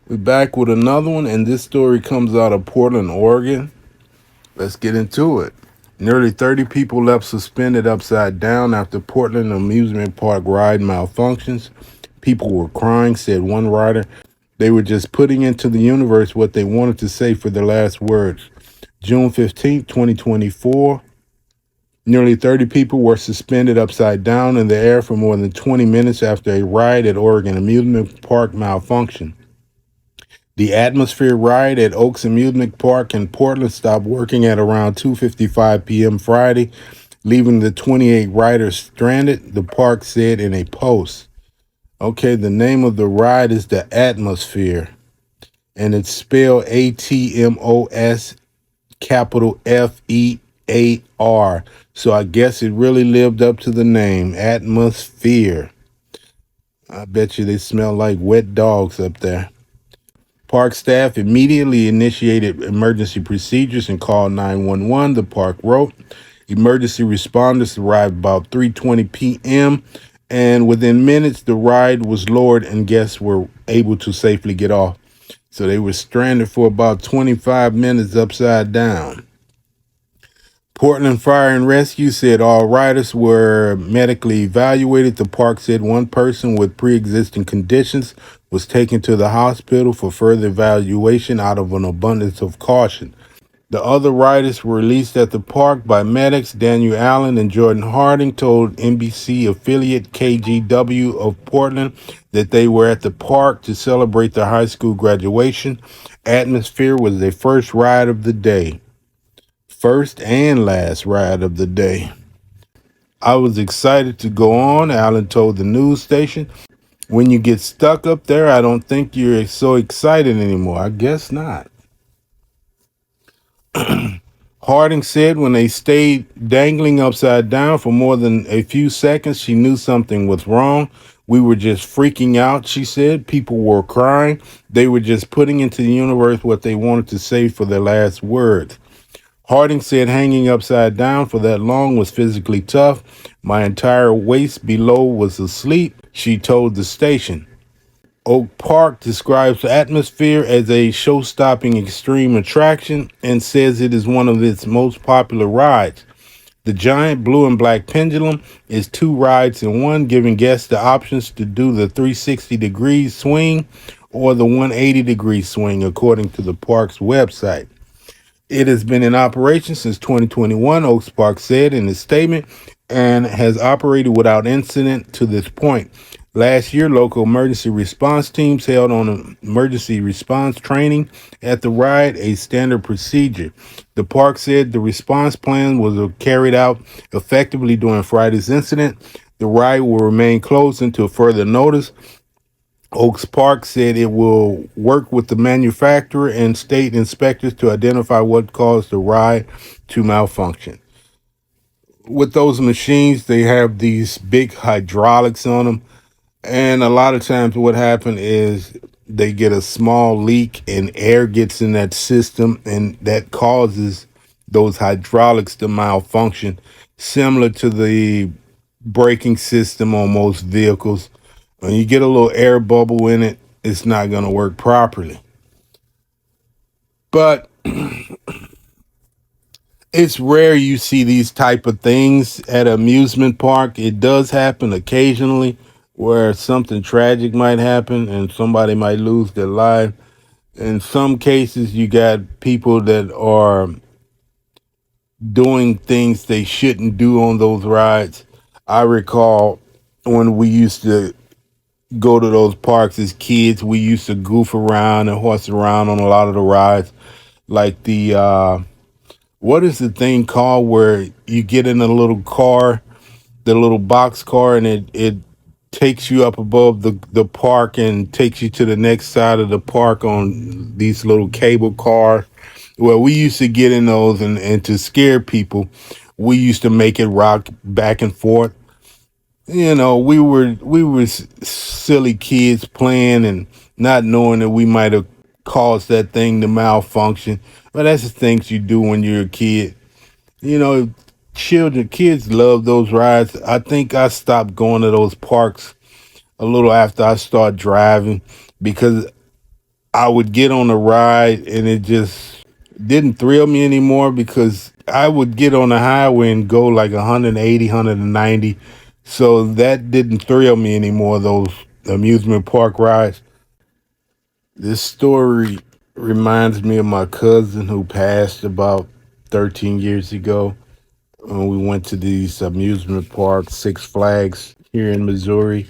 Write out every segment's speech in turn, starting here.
We're back with another one, and this story comes out of Portland, Oregon. Let's get into it. Nearly 30 people left suspended upside down after Portland amusement park ride malfunctions. People were crying, said one rider. They were just putting into the universe what they wanted to say for their last words. June 15th, 2024. Nearly 30 people were suspended upside down in the air for more than 20 minutes after a ride at Oregon amusement park malfunctioned. The Atmosphere ride at Oaks Amusement Park in Portland stopped working at around 2:55 p.m. Friday, leaving the 28 riders stranded, the park said in a post. Okay, the name of the ride is the Atmosphere, and it's spelled ATMOS capital FEAR. So I guess it really lived up to the name, Atmosphere. I bet you they smell like wet dogs up there. Park staff immediately initiated emergency procedures and called 911, the park wrote. Emergency responders arrived about 3:20 p.m., and within minutes, the ride was lowered and guests were able to safely get off. So they were stranded for about 25 minutes upside down. Portland Fire and Rescue said all riders were medically evaluated. The park said one person with pre-existing conditions was taken to the hospital for further evaluation out of an abundance of caution. The other riders were released at the park by medics. Daniel Allen and Jordan Harding told NBC affiliate KGW of Portland that they were at the park to celebrate their high school graduation. Atmosphere was their first ride of the day. First and last ride of the day. I was excited to go on, Allen told the news station. When you get stuck up there, I don't think you're so excited anymore. I guess not. Harding said when they stayed dangling upside down for more than a few seconds, she knew something was wrong. We were just freaking out, she said. People were crying. They were just putting into the universe what they wanted to say for their last words. Harding said hanging upside down for that long was physically tough. My entire waist below was asleep, she told the station. Oak Park describes the Atmosphere as a show-stopping extreme attraction and says it is one of its most popular rides. The giant blue and black pendulum is two rides in one, giving guests the options to do the 360-degree swing or the 180-degree swing, according to the park's website. It has been in operation since 2021, Oaks Park said in a statement, and has operated without incident to this point. Last year, local emergency response teams held on emergency response training at the ride, a standard procedure. The park said the response plan was carried out effectively during Friday's incident. The ride will remain closed until further notice. Oaks Park said it will work with the manufacturer and state inspectors to identify what caused the ride to malfunction. With those machines, they have these big hydraulics on them, and a lot of times what happens is they get a small leak and air gets in that system, and that causes those hydraulics to malfunction, similar to the braking system on most vehicles. When you get a little air bubble in it, it's not going to work properly. But it's rare you see these type of things at an amusement park. It does happen occasionally where something tragic might happen and somebody might lose their life. In some cases, you got people that are doing things they shouldn't do on those rides. I recall when we used to go to those parks as kids, we used to goof around and horse around on a lot of the rides. Like what is the thing called where you get in a little car, the little box car, and it takes you up above the park and takes you to the next side of the park on these little cable cars. Well, we used to get in those, and to scare people, we used to make it rock back and forth. You know, we were silly kids playing and not knowing that we might have caused that thing to malfunction. But that's the things you do when you're a kid. You know, kids love those rides. I think I stopped going to those parks a little after I started driving because I would get on a ride and it just didn't thrill me anymore because I would get on the highway and go like 180, 190. So that didn't thrill me anymore, those amusement park rides. This story reminds me of my cousin who passed about 13 years ago when we went to these amusement parks, Six Flags here in Missouri.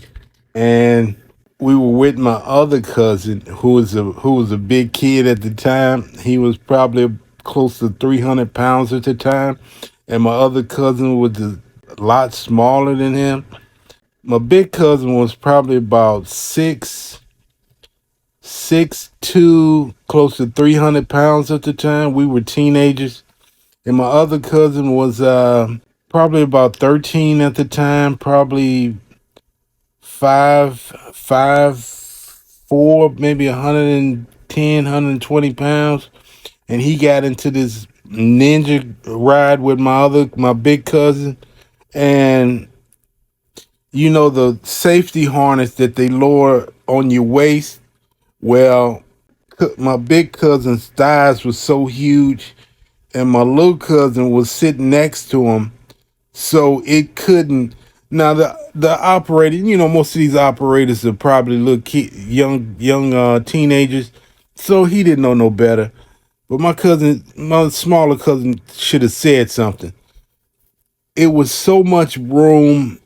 And we were with my other cousin who was a big kid at the time. He was probably close to 300 pounds at the time, and my other cousin was a lot smaller than him. My big cousin was probably about 6'2", close to 300 pounds at the time. We were teenagers, and my other cousin was probably about 13 at the time, probably 5'4", maybe 110, 120 pounds. And he got into this ninja ride with my big cousin. And you know the safety harness that they lower on your waist? Well, my big cousin's thighs was so huge, and my little cousin was sitting next to him, so it couldn't. Now the operator, most of these operators are probably little young teenagers, so he didn't know no better. But my smaller cousin, should have said something. It was so much room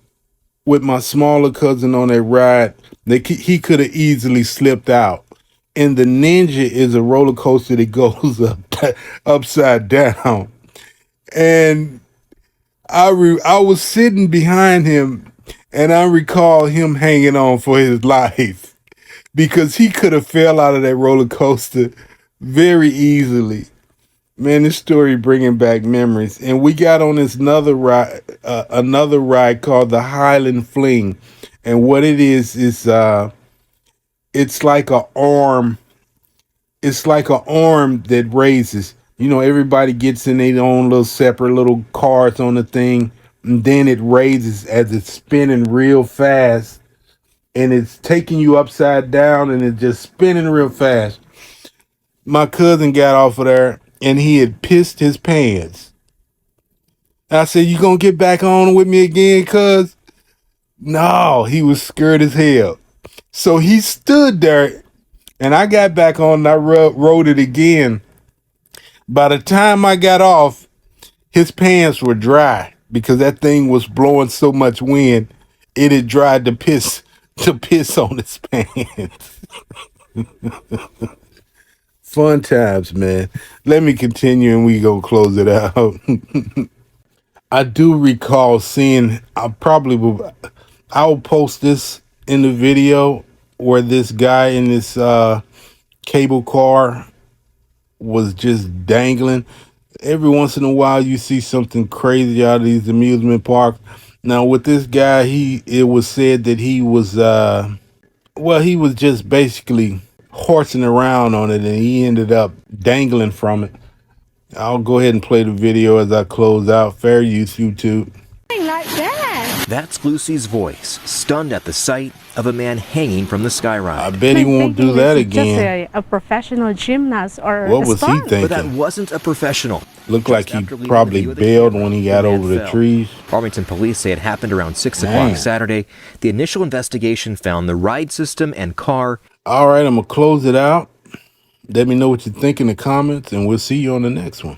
with my smaller cousin on that ride that he could have easily slipped out. And the Ninja is a roller coaster that goes upside down. And I was sitting behind him, and I recall him hanging on for his life because he could have fell out of that roller coaster very easily. Man, this story bringing back memories. And we got on this another ride called the Highland Fling, and what it is it's like a arm. It's like an arm that raises. Everybody gets in their own little separate little cars on the thing, and then it raises as it's spinning real fast, and it's taking you upside down, and it's just spinning real fast. My cousin got off of there, and he had pissed his pants. I said, "You gonna get back on with me again, cuz?" No, he was scared as hell. So he stood there, and I got back on, and I rode it again. By the time I got off, his pants were dry because that thing was blowing so much wind. It had dried to piss on his pants. Fun times, man. Let me continue and we gonna close it out. I do recall seeing, I'll post this in the video where this guy in this cable car was just dangling. Every once in a while you see something crazy out of these amusement parks. Now with this guy, it was said that he was he was just basically horsing around on it, and he ended up dangling from it. I'll go ahead and play the video as I close out. Fair use, YouTube. Like that. That's Lucy's voice, stunned at the sight of a man hanging from the sky I ride. bet he won't do that again. Just a professional gymnast or What was he thinking? But that wasn't a professional. Looked like he probably bailed when he got over the trees. Farmington police say it happened around 6 o'clock Saturday. The initial investigation found the ride system and car. All right, I'm going to close it out. Let me know what you think in the comments, and we'll see you on the next one.